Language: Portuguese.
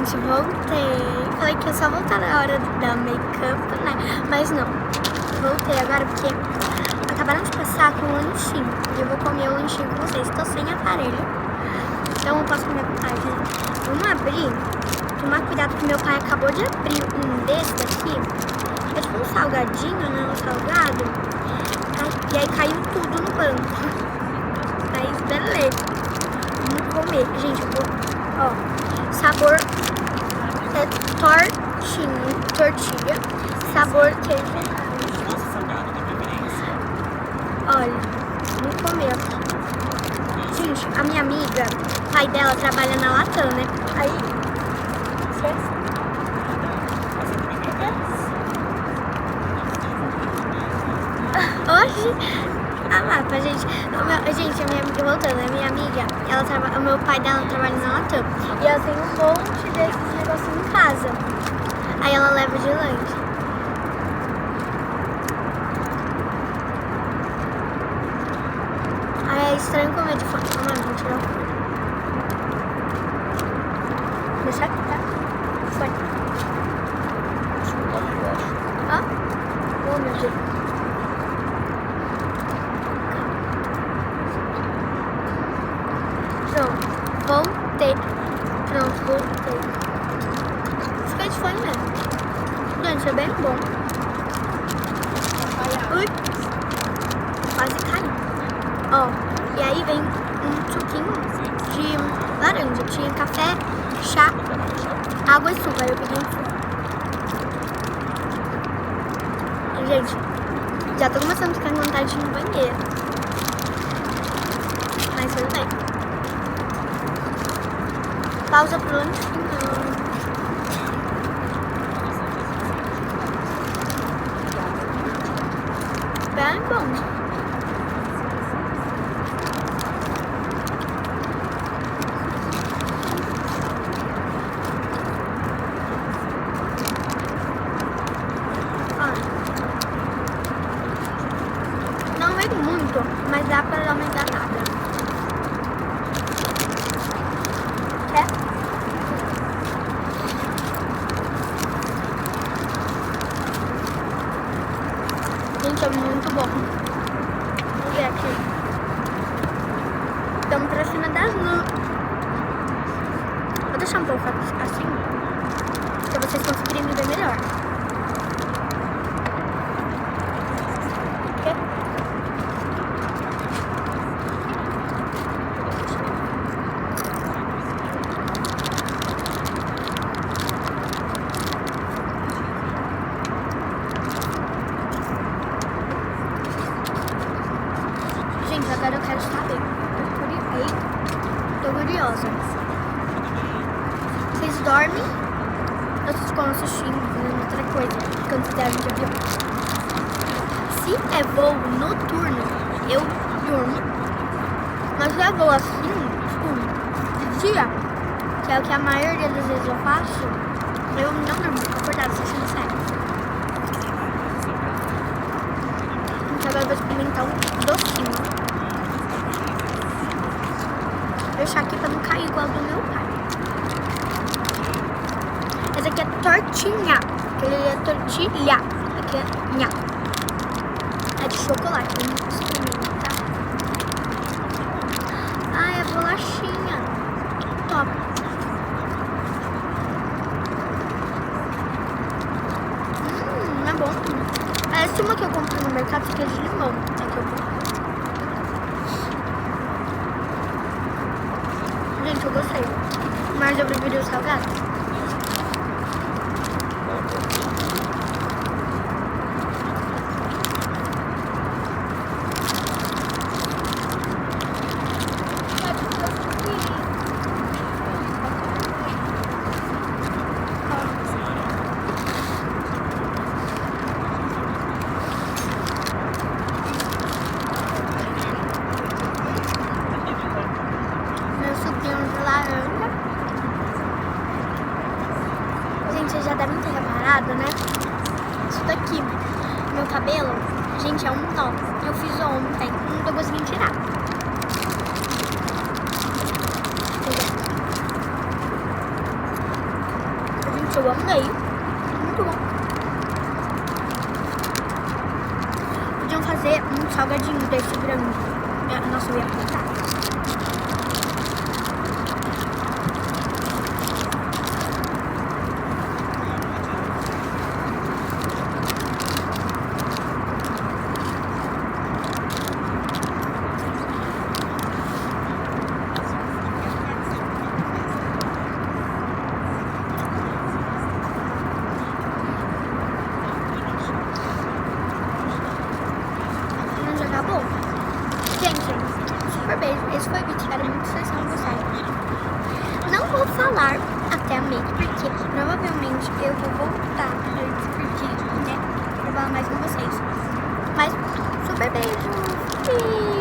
gente, voltei. Falei que eu só voltar na hora da make-up, né? Mas não. Voltei agora porque acabaram de passar com um lanchinho. E eu vou comer o lanchinho com vocês. Tô sem aparelho. Então eu posso comer com mais, né? Vamos abrir. Tomar cuidado que meu pai acabou de abrir um desse daqui. É tipo um salgadinho, né? Um salgado. E aí caiu tudo no banco. Mas beleza. Vamos comer. Gente, eu vou... Ó, sabor é tortilha. Sabor queijo. Olha, vamos comer aqui. Gente, a minha amiga, o pai dela trabalha na Latam, né? Aí... Hoje... Ah, mapa, gente. Gente, a minha amiga voltando. A minha amiga, o meu pai dela trabalha na Latam. E ela tem um monte desses negocinhos em casa. Aí ela leva de lanche. Aí é estranho comer de fome. Vamos lá, vou tirar o fone. Deixa aqui, tá? Fone. Ó. Oh, meu Deus. Pronto, voltei. Fiquei de fone mesmo. Gente, é bem bom. Ui, quase caiu. Ó, e aí vem um suquinho de laranja. Tinha café, chá, água e suco. Aí eu peguei um suco. Gente, já tô começando a ficar com vontade de ir no banheiro. Mas tudo bem. Pausa pro lanchinho. Bem bom. Não vem muito, mas dá pra dar uma enganada. Quer? Gente, é muito bom. Vamos ver aqui. Estamos pra cima das nuvens. Vou deixar um pouco assim, pra vocês conseguirem me ver melhor. Quer? Gente, agora eu quero saber. Tô curiosa. Vocês dormem? Ou vocês ficam assistindo outra coisa quando fizeram de avião? Se é voo noturno, eu durmo. Mas se é voo assim, tipo, de dia, que é o que a maioria das vezes eu faço, eu não durmo, fico acordada assistindo série. Então agora eu vou experimentar um docinho. Vou deixar aqui pra não cair igual do meu pai. Essa aqui é tortinha. Aquele é tortilha. Aqui é nha. É de chocolate. Vamos experimentar. Ai, é bolachinha. Top. É bom. Essa uma que eu comprei no mercado, que é de limão. É que eu comprei. Gente, eu gostei. Mas eu preferi o salgado. Meu suquinho de laranja. Gente, vocês já devem ter reparado, né? Isso daqui, meu cabelo, gente, é um nó. Eu fiz ontem, não tô conseguindo tirar. Eu amei. Muito bom. Podiam fazer um salgadinho desse grande. Nossa, eu ia contar. Acabou. Gente, super beijo. Esse foi o vídeo, espero muito que vocês tenham gostado. Não vou falar até a meia, porque provavelmente eu vou voltar antes, porque, né, vou falar mais com vocês. Mas, super beijo.